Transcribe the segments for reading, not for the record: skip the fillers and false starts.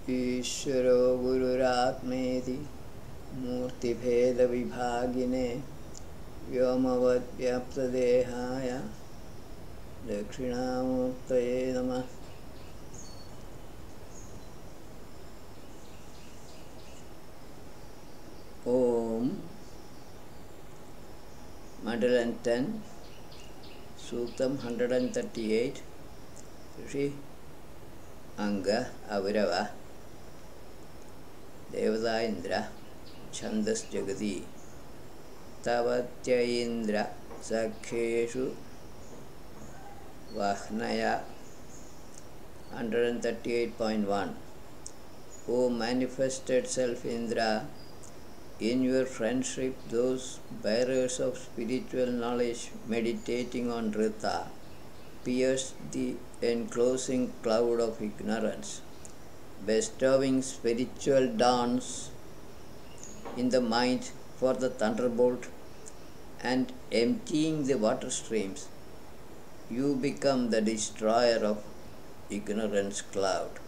ईश्वरो गुरुरात्मेति मूर्तिभेदविभागिने व्योमवद्व्याप्तदेहाय दक्षिणामूर्तये नमः। Om Mandal 10 Suktam 138 Rishi Anga Avirava Devada Indra Chandas Jagati Tavatya Indra Sakheshu Vahnaya 138.1 O manifested self Indra, in your friendship, those bearers of spiritual knowledge meditating on Rita pierce the enclosing cloud of ignorance, bestowing spiritual dawns in the mind for the thunderbolt and emptying the water streams. You become the destroyer of ignorance cloud.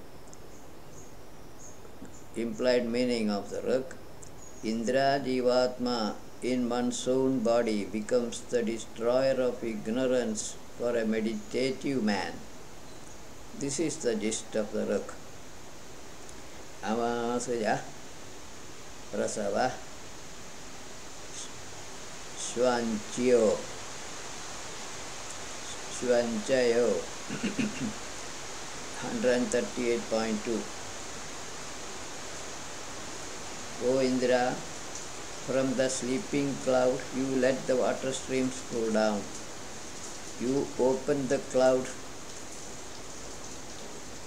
Implied meaning of the Ruk: Indra Jivatma in one's own body becomes the destroyer of ignorance for a meditative man. This is the gist of the Ruk. Amasaya Prasava Swanchayo 138.2 O Indra, from the sleeping cloud you let the water streams flow down. You opened the cloud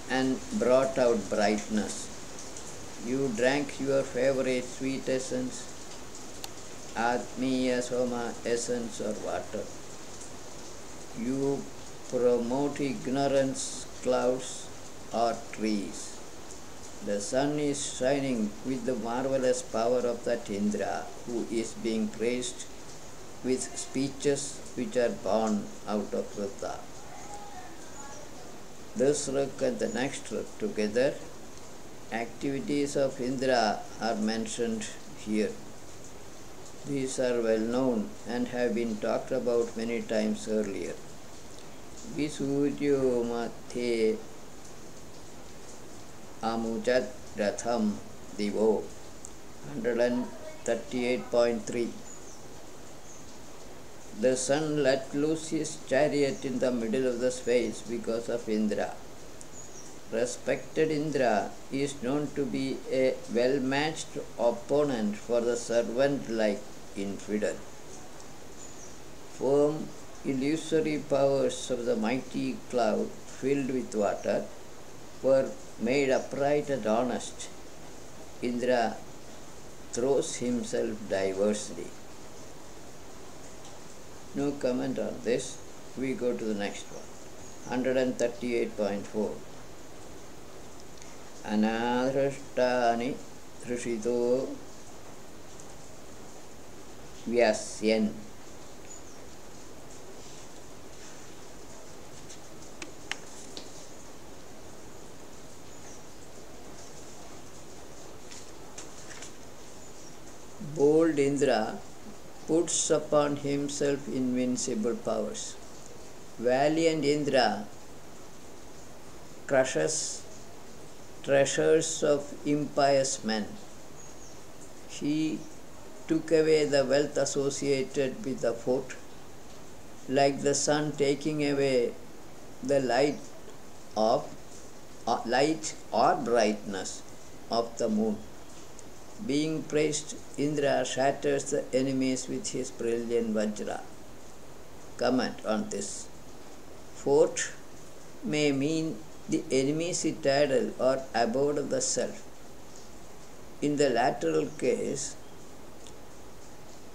and brought out brightness. You drank your favorite sweet essence, Atmiya Soma essence or water. You promote ignorance clouds or trees. The sun is shining with the marvelous power of that Indra, who is being praised with speeches which are born out of Rita. This Ruk and the next Ruk together, activities of Indra are mentioned here. These are well known and have been talked about many times earlier. Visuryo Mathe Amujat Ratham Divo 138.3 The sun let loose his chariot in the middle of the space because of Indra. Respected Indra is known to be a well-matched opponent for the servant-like infidel. Firm, illusory powers of the mighty cloud filled with water were made upright and honest. Indra throws himself diversely. No comment on this. We go to the next one. 138.4 Anadhrashtani Thrishito Vyasyan Bold Indra puts upon himself invincible powers. Valiant Indra crushes treasures of impious men. He took away the wealth associated with the fort, like the sun taking away the light or brightness of the moon. Being praised, Indra shatters the enemies with his brilliant Vajra. Comment on this. Fort may mean the enemy citadel or abode of the self. In the lateral case,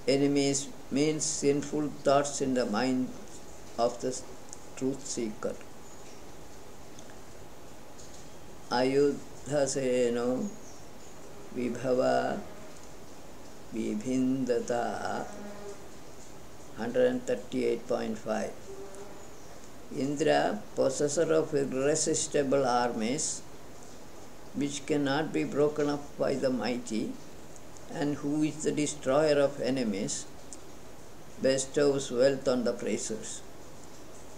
enemies means sinful thoughts in the mind of the truth seeker. Ayudhaseno Vibhava Vibhindata 138.5 Indra, possessor of irresistible armies, which cannot be broken up by the mighty, and who is the destroyer of enemies, bestows wealth on the praisers.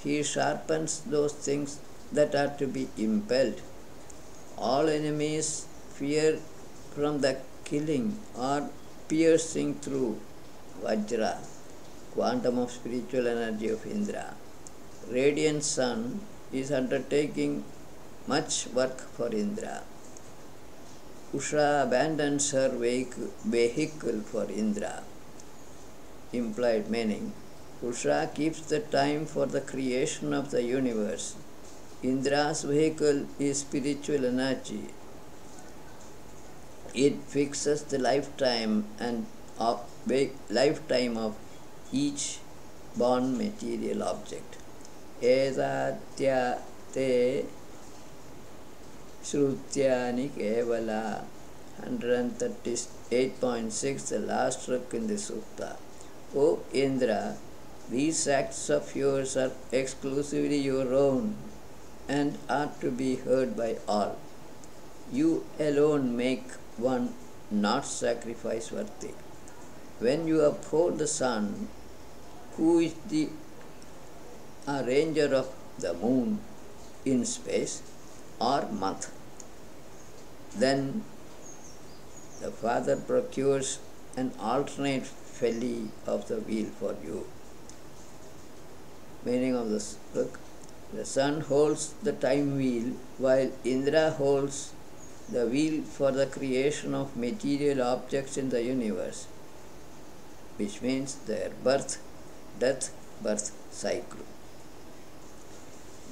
He sharpens those things that are to be impelled. All enemies fear from the killing or piercing through Vajra, quantum of spiritual energy of Indra. Radiant sun is undertaking much work for Indra. Usha abandons her vehicle for Indra. Implied meaning, Usha keeps the time for the creation of the universe. Indra's vehicle is spiritual energy. It fixes the lifetime of each born material object. Edatya te Shrutyani Kevala 138.6, the last stroke in the Sutta. O Indra, these acts of yours are exclusively your own and are to be heard by all. You alone make one not sacrifice worthy. When you uphold the sun, who is the arranger of the moon in space or month, then the Father procures an alternate felly of the wheel for you. Meaning of this book: the sun holds the time wheel while Indra holds the wheel for the creation of material objects in the universe, which means their birth, death, birth cycle.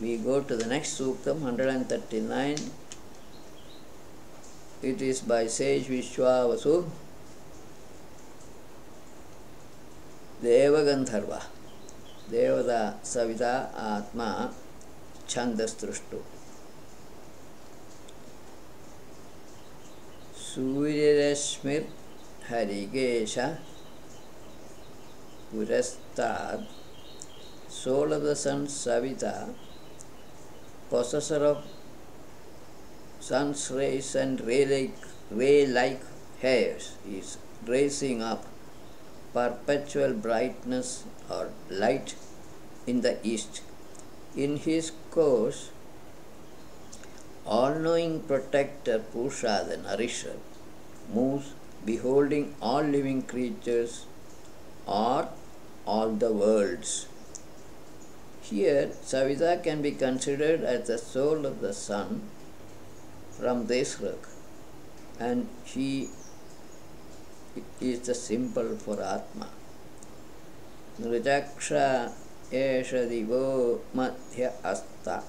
We go to the next Suktam, 139. It is by sage Vishwavasu, Devagandharva, Devada Savita Atma Chandastrushtu. Suryarashmir Harigesha Purastad, soul of the sun Savita, possessor of sun's rays and ray-like hairs, is raising up perpetual brightness or light in the east. In his course, all-knowing protector Pusha, the nourisher, moves beholding all living creatures or all the worlds. Here, Savita can be considered as the soul of the sun from Desrak, and she is the symbol for Atma. Nrijaksha Esha Divo Madhya Asta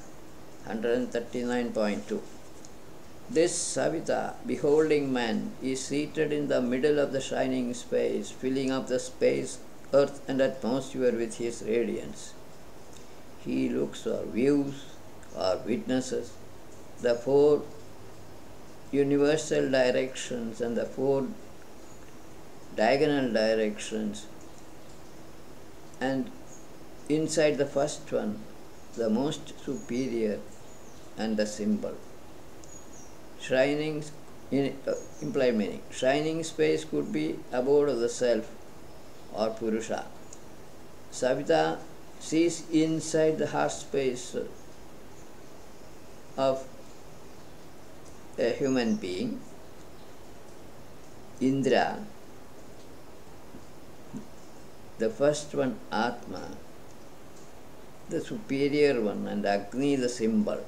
139.2. This Savita, beholding man, is seated in the middle of the shining space, filling up the space, earth and atmosphere with his radiance. He looks or views or witnesses the four universal directions and the four diagonal directions, and inside the first one, the most superior and the symbol. Shining, implied meaning, shining space could be abode of the self or Purusha. Savita sees inside the heart space of a human being. Indra, the first one Atma, the superior one, and Agni, the symbol.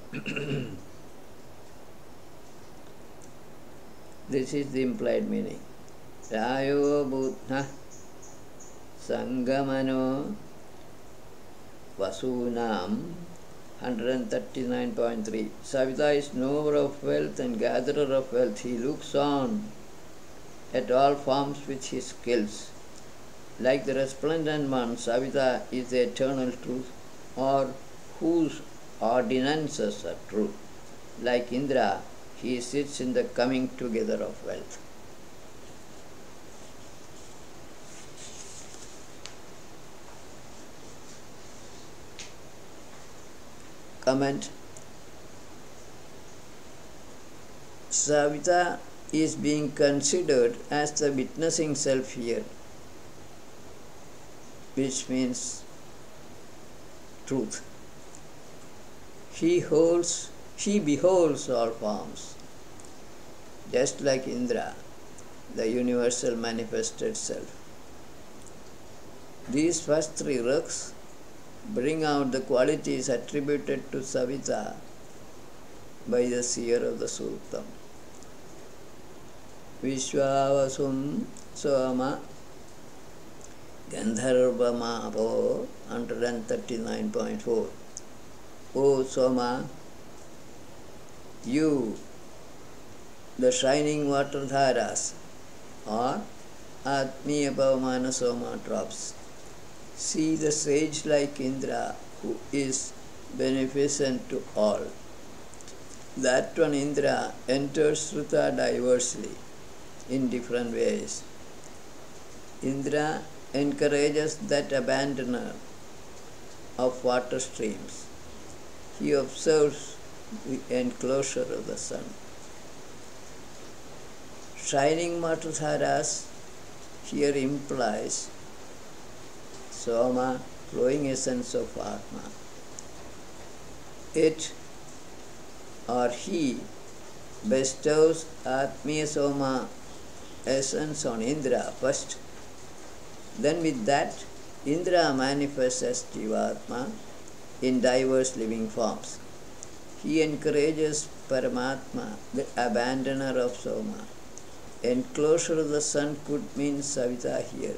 This is the implied meaning. Rayo Buddha Sangamano Vasunam 139.3. Savita is knower of wealth and gatherer of wealth. He looks on at all forms with his skills. Like the resplendent one, Savita is the eternal truth, or whose ordinances are true. Like Indra, he sits in the coming together of wealth. Comment. Savita is being considered as the witnessing self here, which means truth. She beholds all forms, just like Indra, the universal manifested self. These first three ruks bring out the qualities attributed to Savita by the seer of the Suktam. Vishwavasum Soma Gandharvamapo 139.4. O Soma, you, the shining water dharas, or Atmiya Pavamana Soma drops, see the sage like Indra who is beneficent to all. That one Indra enters Sruta diversely in different ways. Indra encourages that abandoner of water streams. He observes the enclosure of the sun. Shining Matadharas here implies Soma, flowing essence of Atma. It or he bestows Atmiya Soma essence on Indra first. Then with that, Indra manifests as Jivatma in diverse living forms. He encourages Paramatma, the abandoner of Soma. Enclosure of the sun could mean Savita here.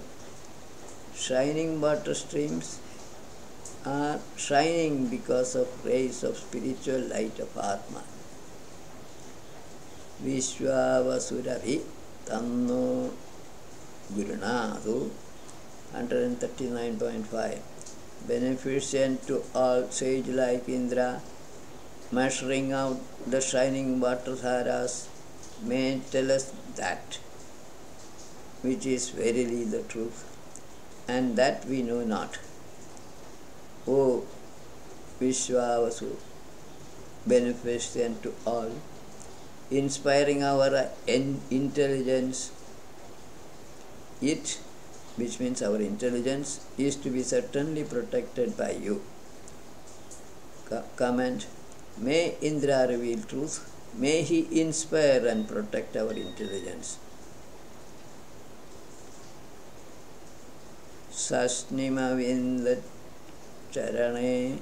Shining water streams are shining because of rays of spiritual light of Atma. Vishwavasuravi Tamno Gurunadu 139.5. Beneficent to all, sage like Indra, measuring out the shining water dharas, may tell us that which is verily the truth, and that we know not. O Vishwavasu, beneficent to all, inspiring our intelligence, it, which means our intelligence, is to be certainly protected by you. Comment: may Indra reveal truth, may he inspire and protect our intelligence. Sasnimavinda Charane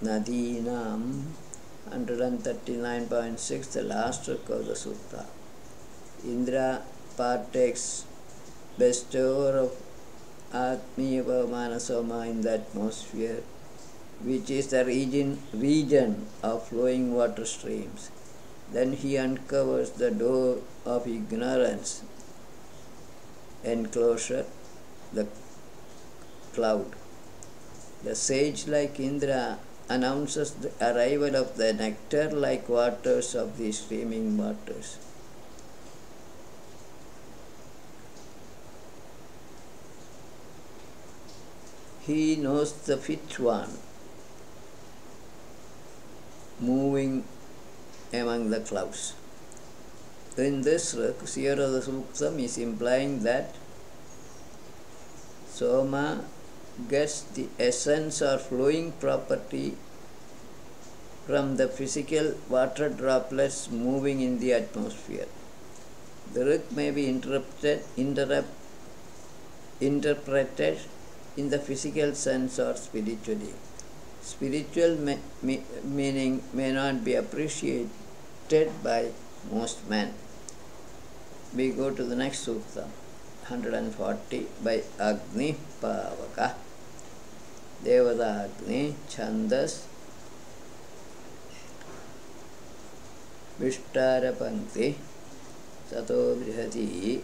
Nadinam 139.6, the last stroke of the sutta. Indra partakes, bestower of Atmiya Pavamana Soma in the atmosphere, which is the region of flowing water streams. Then he uncovers the door of ignorance, enclosure, the cloud. The sage like Indra announces the arrival of the nectar-like waters of the streaming waters. He knows the fit one moving among the clouds. In this, seer of the Suktam is implying that Soma gets the essence or flowing property from the physical water droplets moving in the atmosphere. The Rik may be interpreted in the physical sense or spiritually. Spiritual meaning may not be appreciated by most men. We go to the next sutta, 140, by Agni Pavaka. Devada Agni Chandas Vishtara Pankti Sato Brihati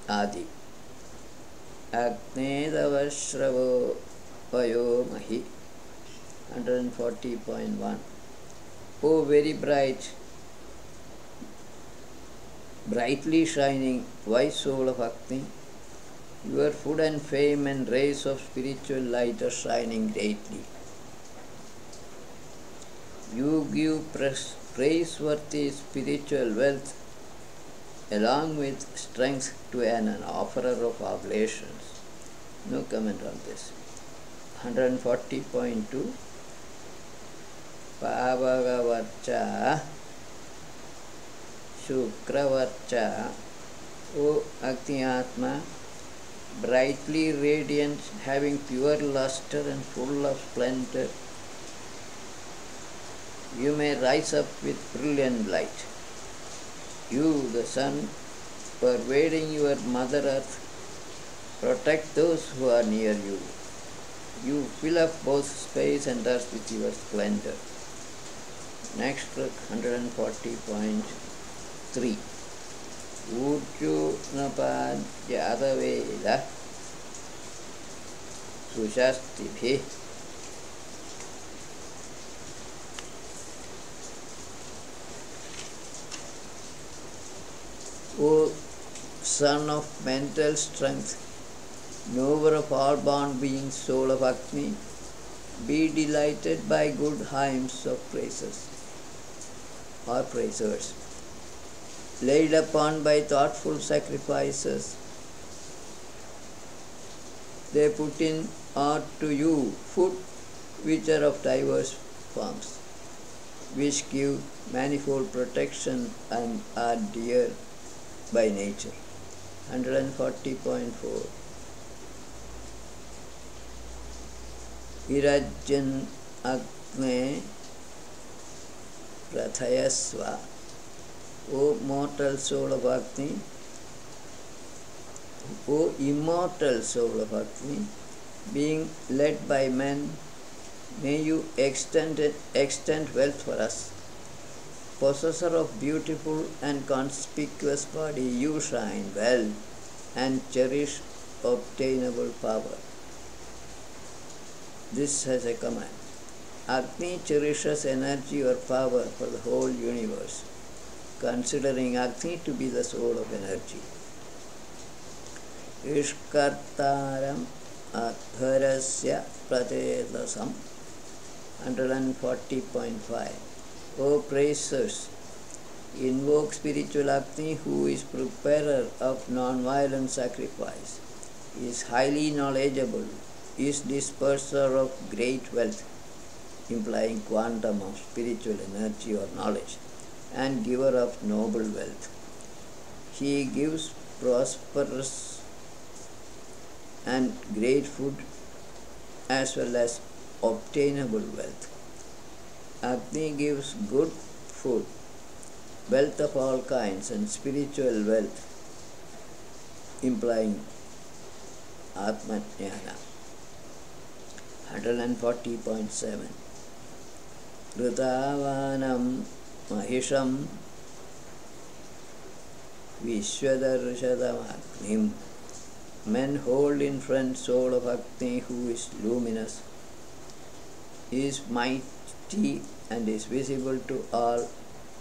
Adi. Agni Davashravo Vayo Mahi 140.1. O very bright, brightly shining, wise soul of Agni, your food and fame and rays of spiritual light are shining greatly. You give praiseworthy spiritual wealth along with strength to an offerer of oblations. No comment on this. 140.2 Pavagavarcha Shukravarcha, O Agni Atma, brightly radiant, having pure luster and full of splendor, you may rise up with brilliant light. You, the sun, pervading your mother earth, protect those who are near you. You fill up both space and earth with your splendor. Next book, 140.3. Urjunapadyadaveda Sushastibhi. O son of mental strength, knower of all born beings, soul of Agni, be delighted by good hymns of praises or praisers, laid upon by thoughtful sacrifices. They put in art to you food which are of diverse forms, which give manifold protection and are dear by nature. 140.4. Virajjan Agne Prathayasva, O mortal soul of Agni, O immortal soul of Agni, being led by men, may you extend wealth for us. Possessor of beautiful and conspicuous body, you shine well and cherish obtainable power. This has a command. Agni cherishes energy or power for the whole universe, considering Agni to be the soul of energy. Ishkartaram adharasya pratetasam. 140.5. O praisers, invoke spiritual Agni, who is preparer of non-violent sacrifice, is highly knowledgeable, is disperser of great wealth, implying quantum of spiritual energy or knowledge, and giver of noble wealth. He gives prosperous and great food as well as obtainable wealth. Agni gives good food, wealth of all kinds, and spiritual wealth, implying Atmajnana. 140.7. Rutavanam Mahisham Vishwadarshadam Agnim. Men hold in front soul of Agni, who is luminous, is mighty and is visible to all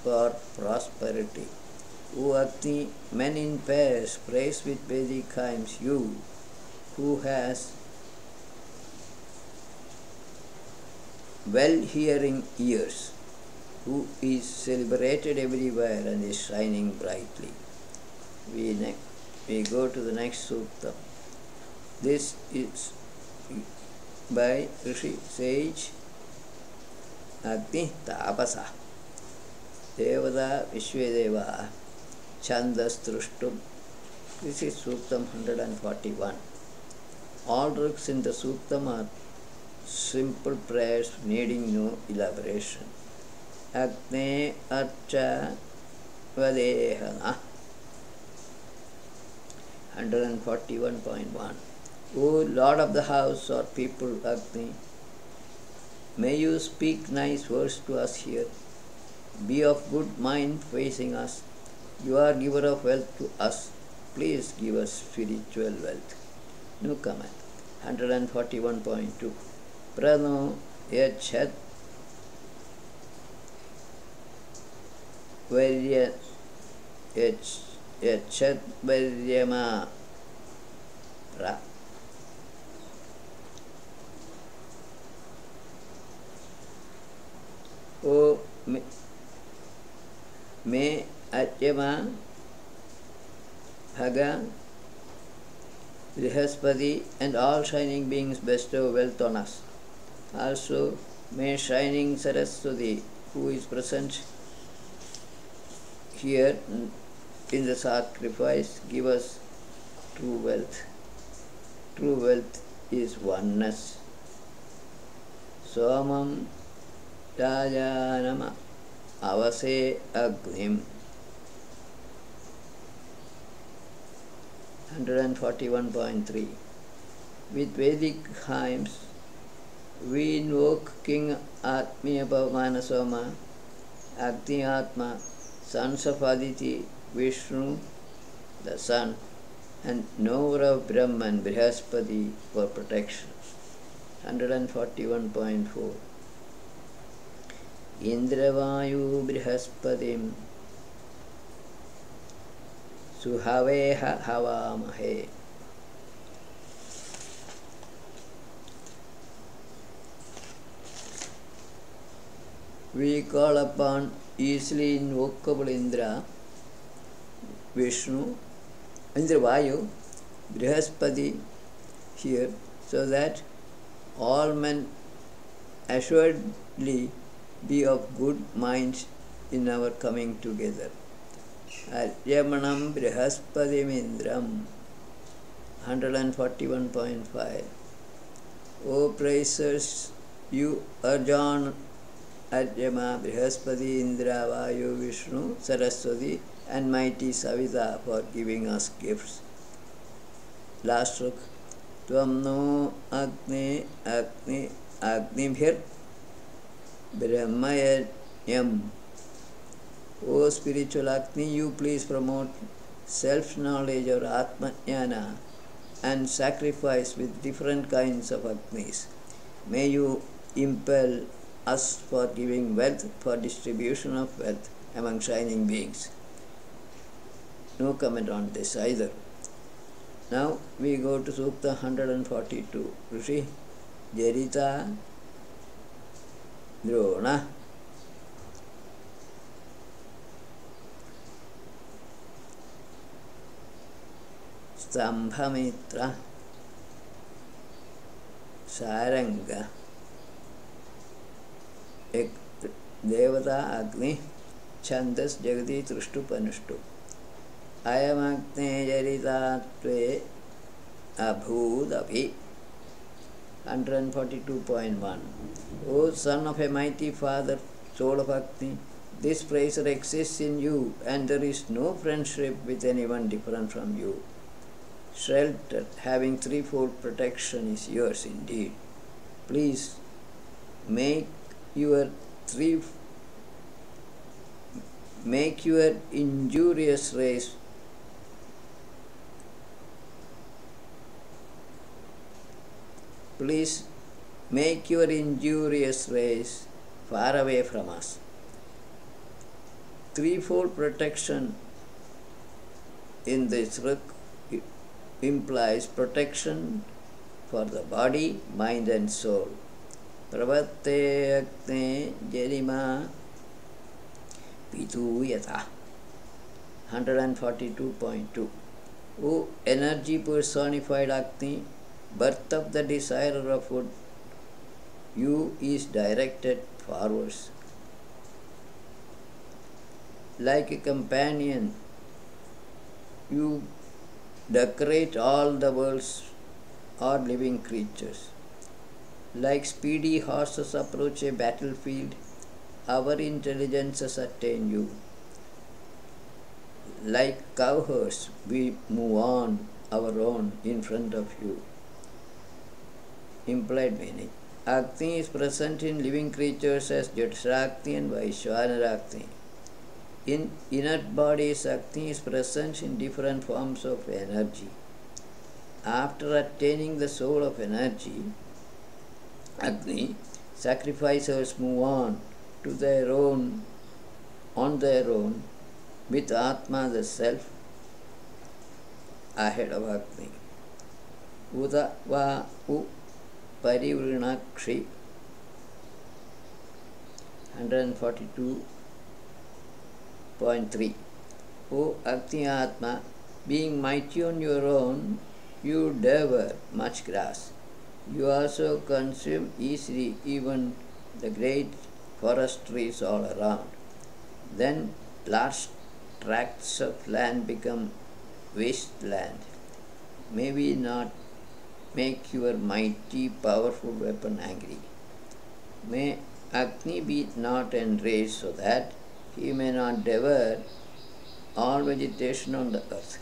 for prosperity. O Agni, men in pairs praise with Vedic hymns you, who has well-hearing ears, who is celebrated everywhere and is shining brightly. We go to the next sutta. This is by Rishi Sage Agni Tapasa Devada Vishvedeva Chandas Trushtum. This is Suktam 141. All ruks in the Suktam are simple prayers needing no elaboration. Agni Archa Vadehana. 141.1. O Lord of the house or people Agni, may you speak nice words to us here. Be of good mind facing us. You are giver of wealth to us. Please give us spiritual wealth. No comment. 141.2. Prano Yachat Varya Yachat Varyama Pra. O me Atyama Bhaga Brihaspati and all shining beings bestow wealth on us. Also, may shining Saraswati, who is present here in the sacrifice, give us true wealth. True wealth is oneness. Somam Rajanama Avase Agnim. 141.3. With Vedic hymns, we invoke King Atmiya Pavamana Soma, Agni Atma, sons of Aditi, Vishnu, the sun, and knower of Brahman, Brihaspati, for protection. 141.4. Indravayu Brihaspatim Suhaveha Havamahe. We call upon easily invocable Indra, Vishnu, Indravayu, Brihaspati here, so that all men assuredly be of good minds in our coming together. Aryamanam Brihaspatim Indram. 141.5. O praisers, you Arjan, Aryama, Brihaspati, Indra, Vayu, Vishnu, Saraswati, and mighty Savita for giving us gifts. Last stroke. Tvam no Agni Agni Agnibhir Brahmayanyam. O spiritual Agni, you please promote self-knowledge or Atma-jnana and sacrifice with different kinds of Agnis. May you impel us for giving wealth, for distribution of wealth among shining beings. No comment on this either. Now we go to Sukta 142. Rishi Jarita Drona. Stambhamitra Saranga Ek Devata Agni Chandas Jagati Trushtu Panushtu. Ayamagne Jaritatve Abhudapi. 142.1. O son of a mighty father, soul of Agni, this praiser exists in you, and there is no friendship with anyone different from you. Shelter, having threefold protection, is yours indeed. Please make your injurious rays far away from us. Threefold protection in this rik implies protection for the body, mind and soul. Pravatte Agne Jerima Pitu Yatha. 142.2. O energy personified Agni, birth of the desirer of food, you is directed forwards. Like a companion, you decorate all the worlds or living creatures. Like speedy horses approach a battlefield, our intelligences attain you. Like cowherds, we move on our own in front of you. Implied meaning. Agni is present in living creatures as Jatsagni and Vaishwanaragni. In inert bodies, Agni is present in different forms of energy. After attaining the soul of energy, Agni, sacrificers move on their own with Atma the Self ahead of Agni. Uda va u parivrinakshi. 142.3. O Agni Atma, being mighty on your own, you devour much grass. You also consume easily even the great forest trees all around. Then large tracts of land become wasteland. May we not make your mighty, powerful weapon angry. May Agni be not enraged so that he may not devour all vegetation on the earth.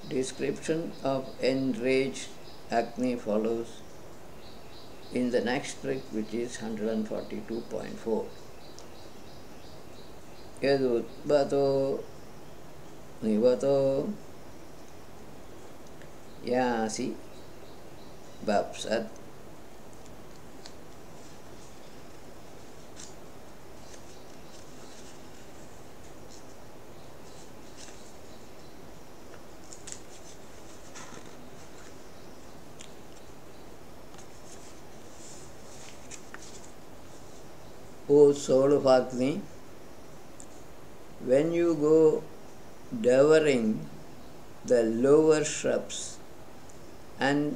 Description of enraged Agni follows in the next trick, which is 142.4. Yadutbato nivato yasi babsat. O soul of Agni, when you go devouring the lower shrubs and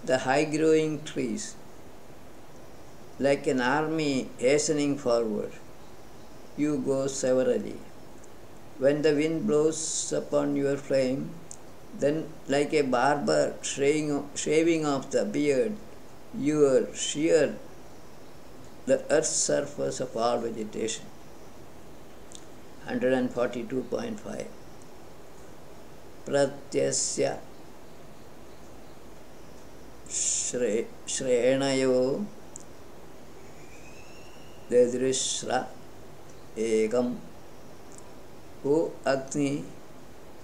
the high-growing trees, like an army hastening forward, you go severally. When the wind blows upon your flame, then like a barber shaving off the beard, you shear the earth's surface of all vegetation. 142.5. Pratyasya Shrenayo Dedrishra Ekam. O Agni,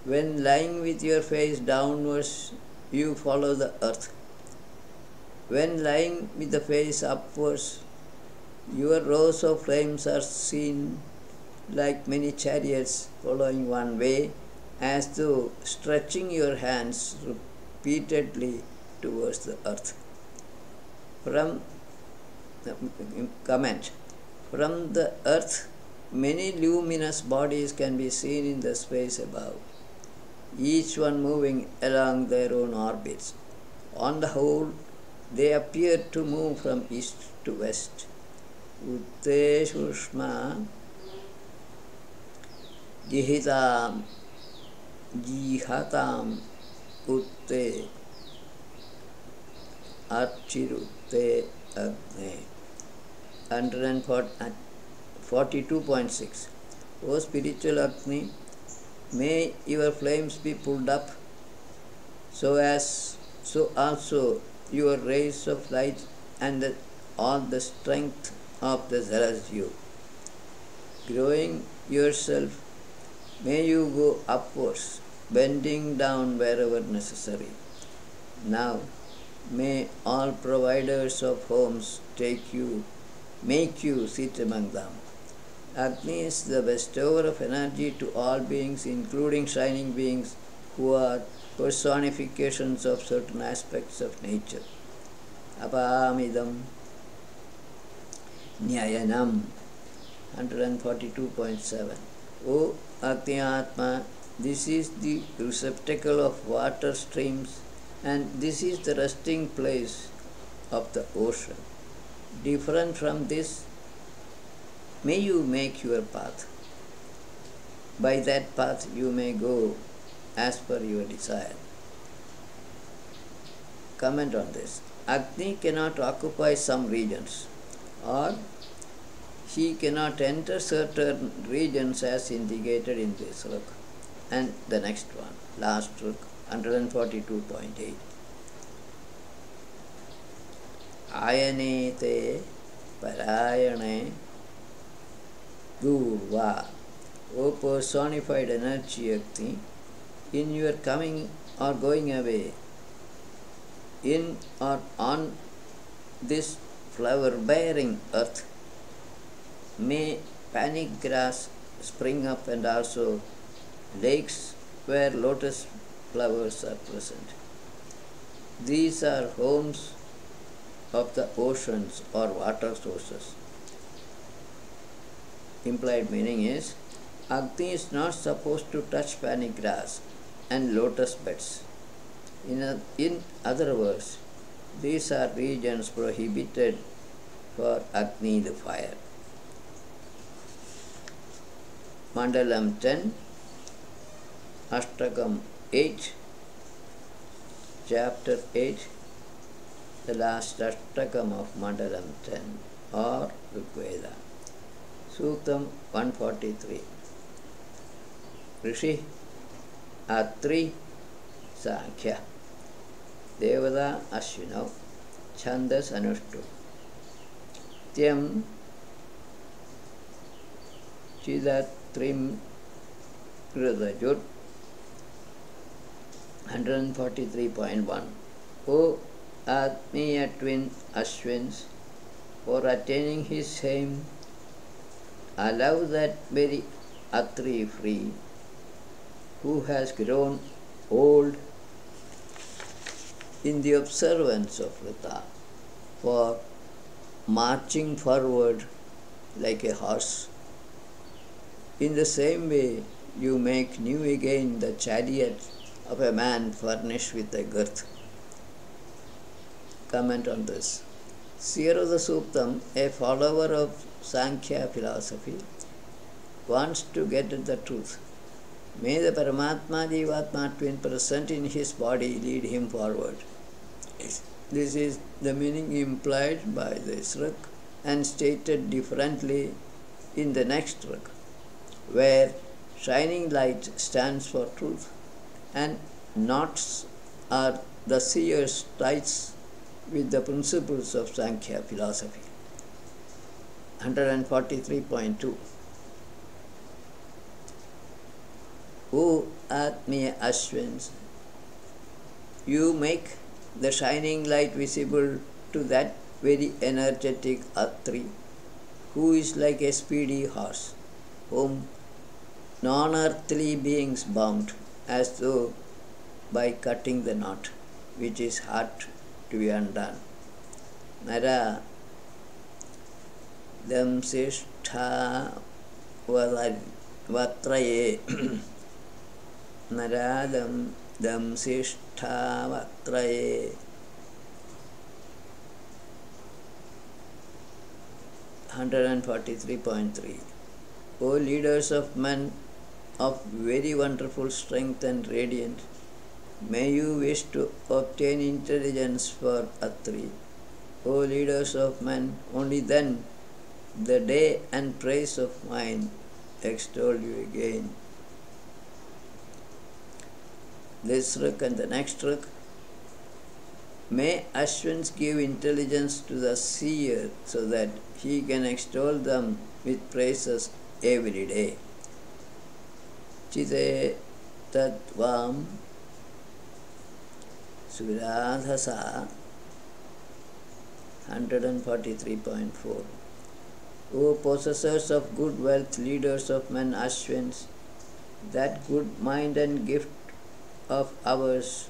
when lying with your face downwards, you follow the earth. When lying with the face upwards, your rows of flames are seen like many chariots following one way, as though stretching your hands repeatedly towards the earth. From the earth, many luminous bodies can be seen in the space above, each one moving along their own orbits. On the whole, they appear to move from east to west. Utte Shushma Jihatam Utte Archirutte Agne. 142.6. O spiritual Agni, may your flames be pulled up, so also your rays of light and all the strength of the zealous you. Growing yourself, may you go upwards, bending down wherever necessary. Now, may all providers of homes make you sit among them. Agni is the bestower of energy to all beings, including shining beings who are personifications of certain aspects of nature. Apamidam Nyayanam. 142.7. O Agni Atma, this is the receptacle of water streams, and this is the resting place of the ocean. Different from this, may you make your path. By that path you may go as per your desire. Comment on this. Agni cannot occupy some regions, or he cannot enter certain regions as indicated in this look. And the next one, last look, 142.8. Ayanete Parayane Durva. O personified energy Agni, in your coming or going away, in or on this flower-bearing earth, may panic grass spring up and also lakes where lotus flowers are present. These are homes of the oceans or water sources. implied meaning is Agni is not supposed to touch pani grass and lotus beds. In other words, these are regions prohibited for Agni the fire. Mandalam 10, Ashtakam 8, Chapter 8, the last Ashtakam of Mandalam 10 or Rigveda. Suktam 143. Rishi Atri Sankhya Devada Ashwinau Chandas Anushtu Tyam Chidatrim Kridajut 143.1. O Atmiya twin Ashwins, for attaining his aim, allow that very Atri free, who has grown old in the observance of Vrita, for marching forward like a horse. In the same way, you make new again the chariot of a man furnished with a girth. Comment on this. Seer of the Suktam, a follower of Sankhya philosophy, wants to get at the truth. May the Paramatma Jivatma twin present in his body lead him forward. This is the meaning implied by this rak and stated differently in the next rak, where shining light stands for truth and knots are the seer's ties with the principles of Sankhya philosophy. 143.2. O Atmiya Ashwins, you make the shining light visible to that very energetic Atri, who is like a speedy horse, whom non-earthly beings bound as though by cutting the knot, which is hard to be undone. Nara Damsishtha Vatraye Naradam Damsishtha Vatraye 143.3. O leaders of men of very wonderful strength and radiance, may you wish to obtain intelligence for Atri. O leaders of men, only then the day and praise of mine extol you again. This rak and the next rak. May Ashwins give intelligence to the seer so that he can extol them with praises every day. Chide Tatvam Suradhasa 143.4. O possessors of good wealth, leaders of men, Ashwins, that good mind and gift of ours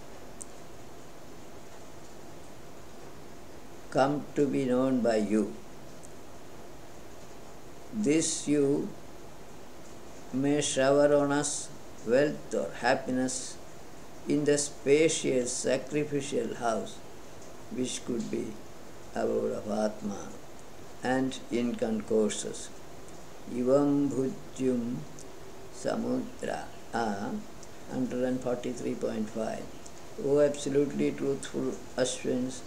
come to be known by you. This you may shower on us wealth or happiness in the spacious sacrificial house which could be abode of Atma and in concourses. Ivam bhujyum samudra 143.5. O absolutely truthful Ashwins,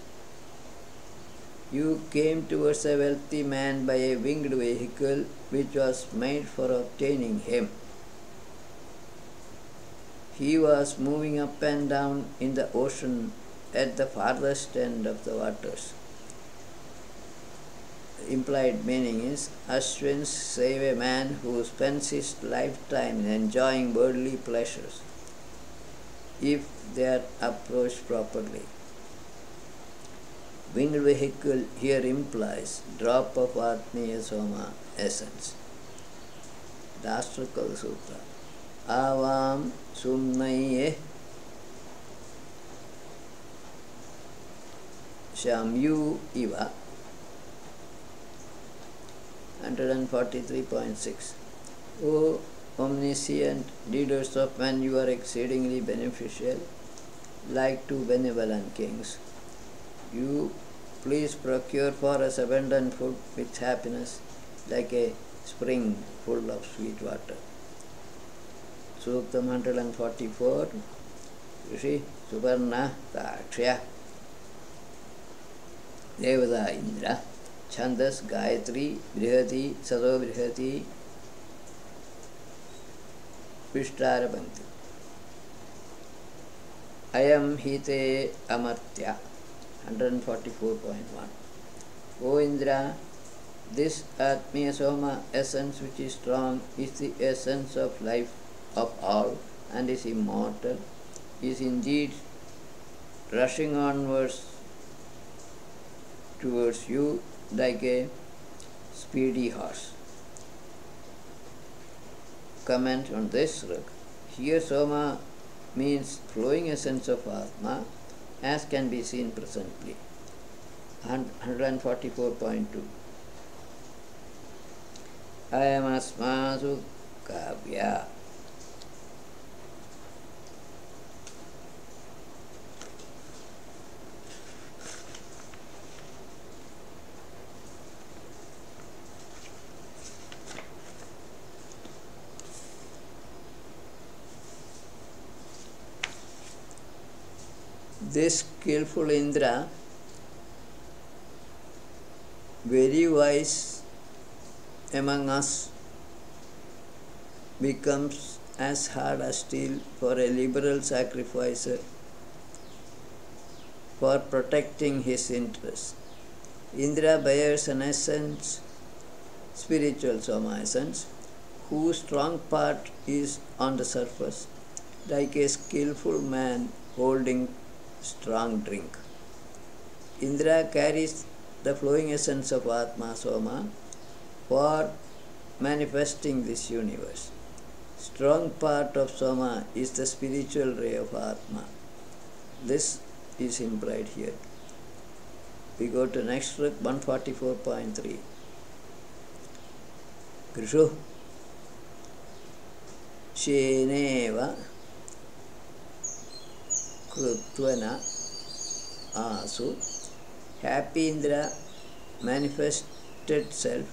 you came towards a wealthy man by a winged vehicle which was made for obtaining him. He was moving up and down in the ocean at the farthest end of the waters. The implied meaning is Ashwins save a man who spends his lifetime in enjoying worldly pleasures if they are approached properly. Winged vehicle here implies drop of Atmiya Soma essence. Dashrakal Sutra. Avam Sumnaye Shamyu Iva 143.6. O omniscient leaders of men, you are exceedingly beneficial, like two benevolent kings. You please procure for us abundant food with happiness, like a spring full of sweet water. Suktam 144. Rishi Subarna Takshya Devada Indra Chandas Gayatri Brihati Sado Brihati Vishtara Bhankti Ayam Hite Amartya 144.1. O Indra, this Atmiya Soma essence which is strong is the essence of life of all and is immortal, is indeed rushing onwards towards you like a speedy horse. Comment on this. Here Soma means flowing essence of Atma, as can be seen presently. 144.2. Ayam asmasu kavya. This skillful Indra, very wise among us, becomes as hard as steel for a liberal sacrificer for protecting his interests. Indra bears an essence, spiritual Soma essence, whose strong part is on the surface, like a skillful man holding strong drink. Indra carries the flowing essence of Atma Soma for manifesting this universe. Strong part of Soma is the spiritual ray of Atma. This is implied here. We go to next slok, 144.3. Krishu Sheneva Krutvana Asu. Happy Indra manifested self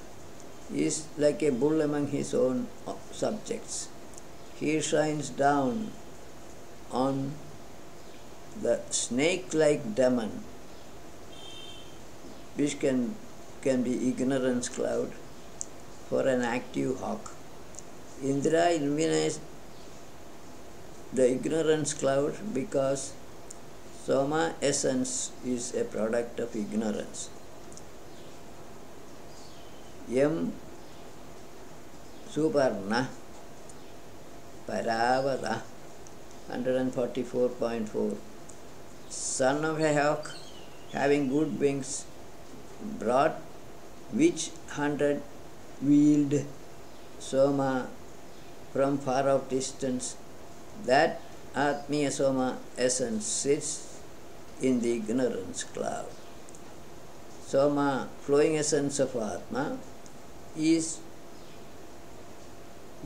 is like a bull among his own subjects. He shines down on the snake-like demon, which can be ignorance cloud, for an active hawk. Indra illuminates the ignorance cloud because Soma essence is a product of ignorance. Yam Subarna Paravada 144.4. Son of a hawk, having good wings, brought which 100 wheeled Soma from far off distance, that Atmiya Soma essence sits in the ignorance cloud. Soma, flowing essence of Atma, is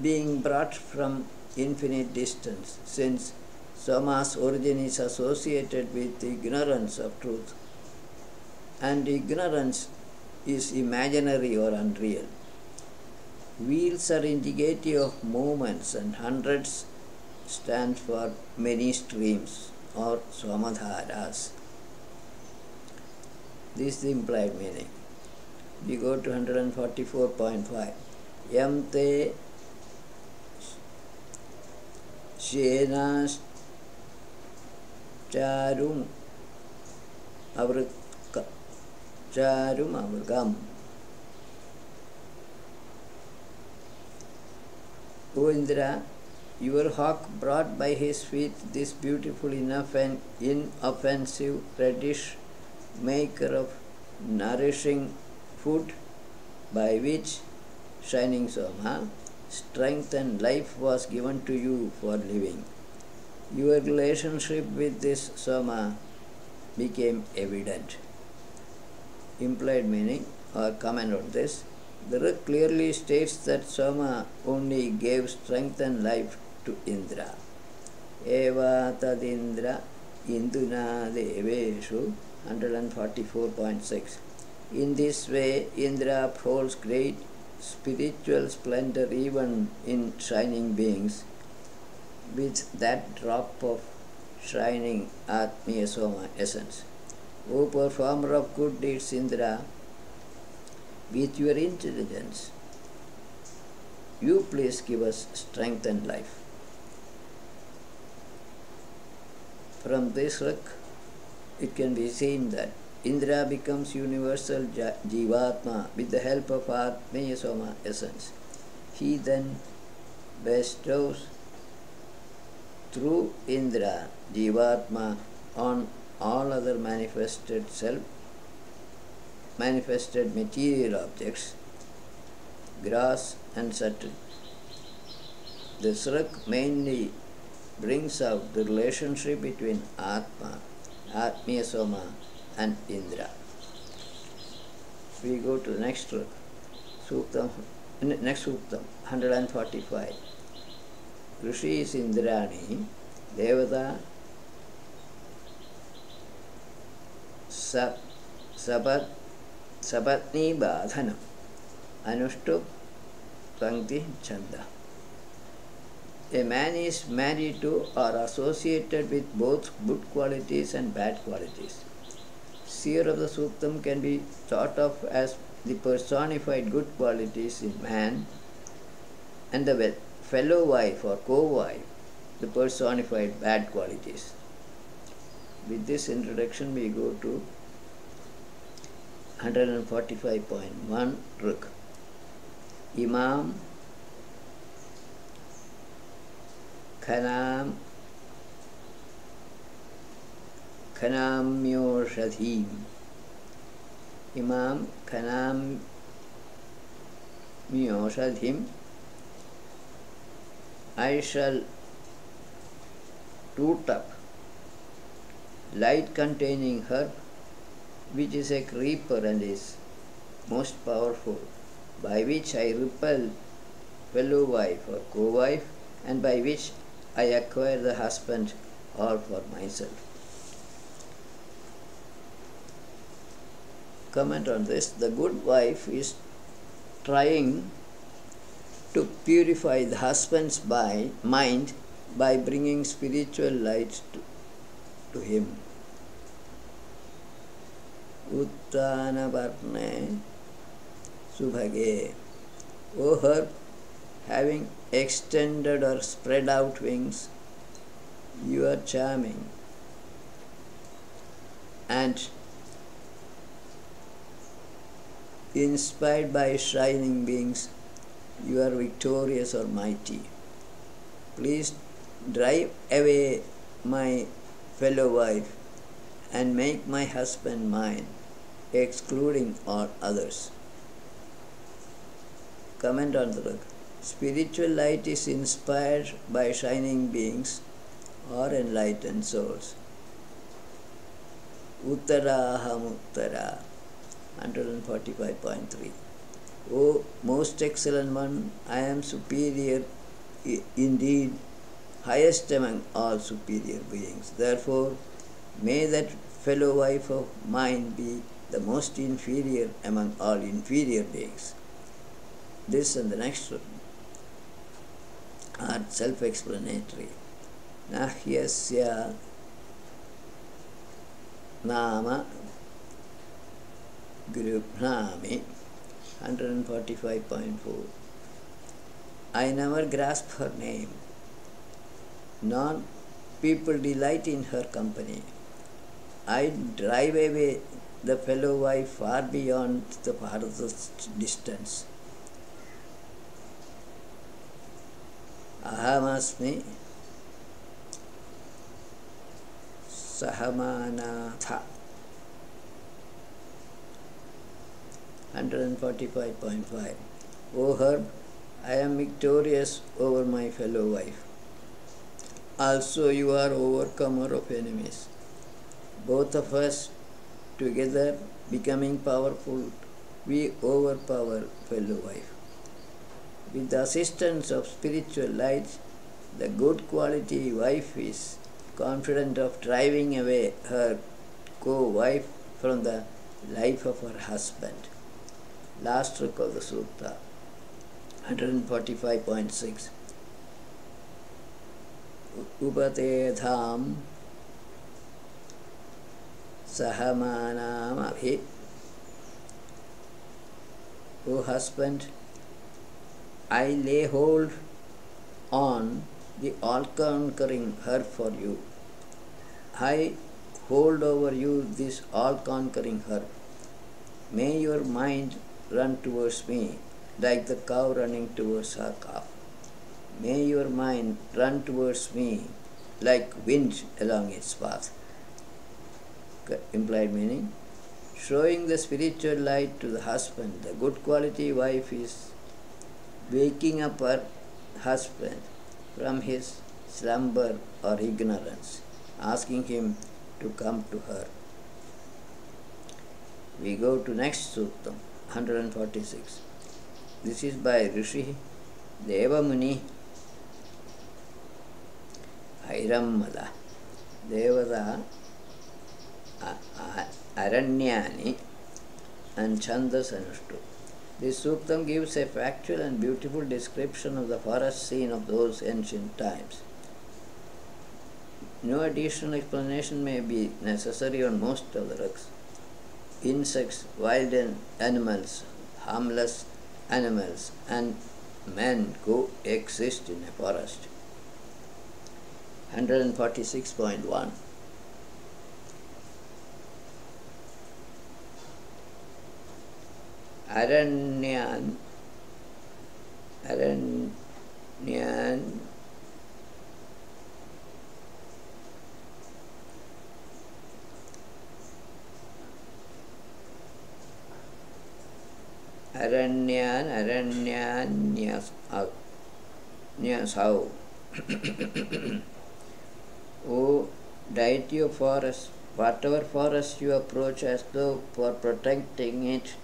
being brought from infinite distance, since Soma's origin is associated with ignorance of truth, and ignorance is imaginary or unreal. Wheels are indicative of movements, and hundreds stand for many streams or Somadharas. This is the implied meaning. We go to 144.5. Yam te shenas charum avrgam. O Indra, your hawk brought by his feet this beautiful inoffensive reddish maker of nourishing food, by which shining Soma, strength and life was given to you for living. Your relationship with this Soma became evident. Implied meaning or comment on this. The Rig clearly states that Soma only gave strength and life to Indra. Eva tadindra induna deveshu 144.6. In this way, Indra upholds great spiritual splendor even in shining beings with that drop of shining Atmiya Soma essence. O performer of good deeds, Indra, with your intelligence, you please give us strength and life. From this rig, it can be seen that Indra becomes universal Jivatma with the help of Atmiya Soma essence. He then bestows through Indra Jivatma on all other manifested material objects, gross and subtle. This rig mainly brings out the relationship between Atma, Atmiya Soma and Indra. We go to the next rig, next Suktam, 145. Rishi is Indrani, Devata Sapat Sapatni Badhanam Anushtup Pankti Chanda. A man is married to or associated with both good qualities and bad qualities. Seer of the Suktam can be thought of as the personified good qualities in man, and the fellow wife or co-wife, the personified bad qualities. With this introduction, we go to 145.1 Ruk. Imam Khanamyoshadhim. Imam Khanamyoshadhim. I shall root up light containing herb, which is a creeper and is most powerful, by which I repel fellow wife or co-wife, and by which I acquire the husband all for myself. Comment on this: the good wife is trying to purify the husband's mind by bringing spiritual light to him. Uttana Varne Subhage. O herb, having extended or spread out wings, you are charming, and inspired by shining beings, you are victorious or mighty. Please drive away my fellow wife and make my husband mine, excluding all others. Comment on the book. Spiritual light is inspired by shining beings or enlightened souls. Uttaraha Muttara, 145.3. O most excellent one, I am superior, indeed highest among all superior beings. Therefore, may that fellow wife of mine be the most inferior among all inferior beings. This and the next one are self-explanatory. Nahyasya nama grubhnami, 145.4. I never grasp her name, nor people delight in her company. I drive away the fellow wife far beyond the farthest distance. Ahamasmi Sahamanatha, 145.5. O herb, I am victorious over my fellow wife. Also you are overcomer of enemies. Both of us together becoming powerful we overpower fellow wife. With the assistance of spiritual light, the good quality wife is confident of driving away her co-wife from the life of her husband. Last stroke of the sutta, 145.6. Upatetham sahamanam abhi. O husband, I lay hold on the all-conquering her for you. I hold over you this all-conquering her. May your mind run towards me like the cow running towards her calf. May your mind run towards me like wind along its path. Implied meaning, showing the spiritual light to the husband, the good quality wife is waking up her husband from his slumber or ignorance, asking him to come to her. We go to next sutta, 146. This is by Rishi Devamuni Airammada. Devada Aranyani and Chandas Anushtu. This suktam gives a factual and beautiful description of the forest scene of those ancient times. No additional explanation may be necessary on most of the rugs. Insects, wild animals, harmless animals, and men coexist in a forest. 146.1. Aranyan 'Nyasau. O deity of forest, whatever forest you approach as though for protecting it,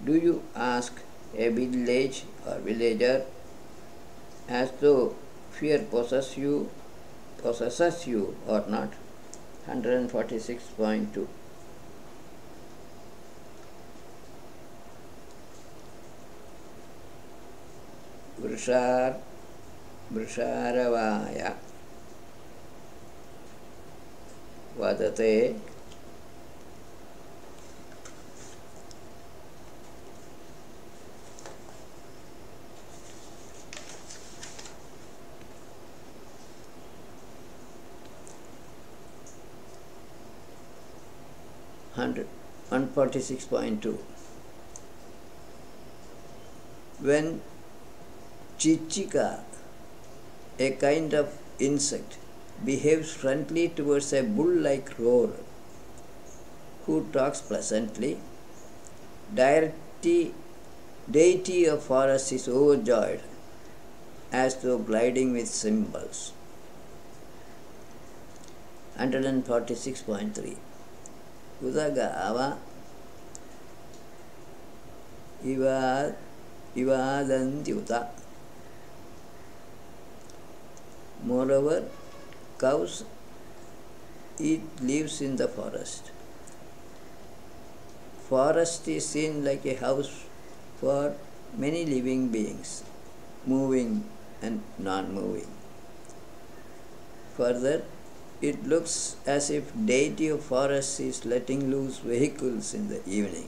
do you ask a village or villager as though fear possesses you or not? 146.2. Vrisharavaya vadate Hundred 146.2. When Chichika, a kind of insect, behaves friendly towards a bull-like roar who talks pleasantly, deity of forest is overjoyed as though gliding with cymbals. 146.3. Udagava ivadantyuta. Moreover, cows eat leaves in the forest. Forest is seen like a house for many living beings, moving and non-moving. Further, it looks as if deity of forest is letting loose vehicles in the evening.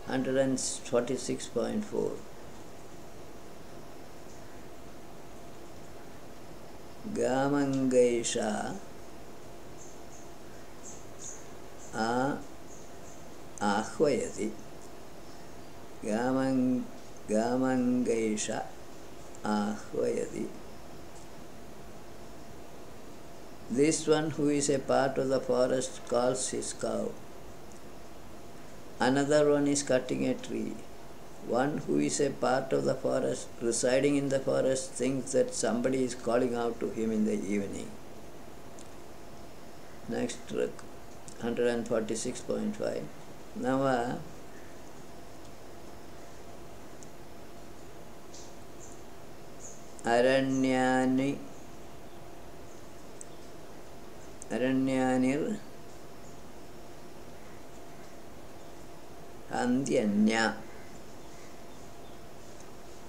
146.4. Gamangaisha ahvayati. Gamangaisha ahvayati. This one who is a part of the forest calls his cow. Another one is cutting a tree. One who is a part of the forest, residing in the forest, thinks that somebody is calling out to him in the evening. Next trick, 146.5. Now, Aranyanir Andyanya.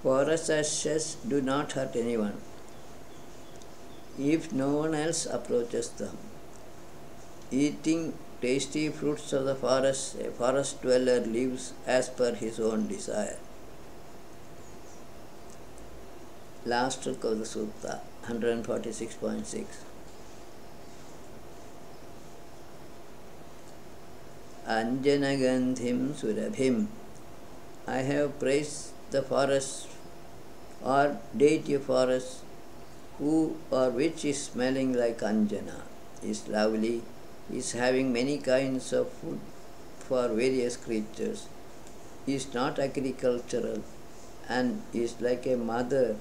Forest ashes do not hurt anyone if no one else approaches them. Eating tasty fruits of the forest, a forest dweller lives as per his own desire. Last stroke of the sutta, 146.6. Anjanagandhim surabhim. I have praised the forest or deity forest who or which is smelling like Anjana, is lovely, is having many kinds of food for various creatures, is not agricultural, and is like a mother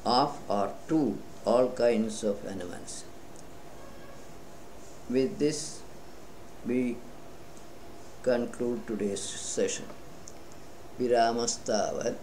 of or to all kinds of animals. With this, we conclude today's session. Viramastavat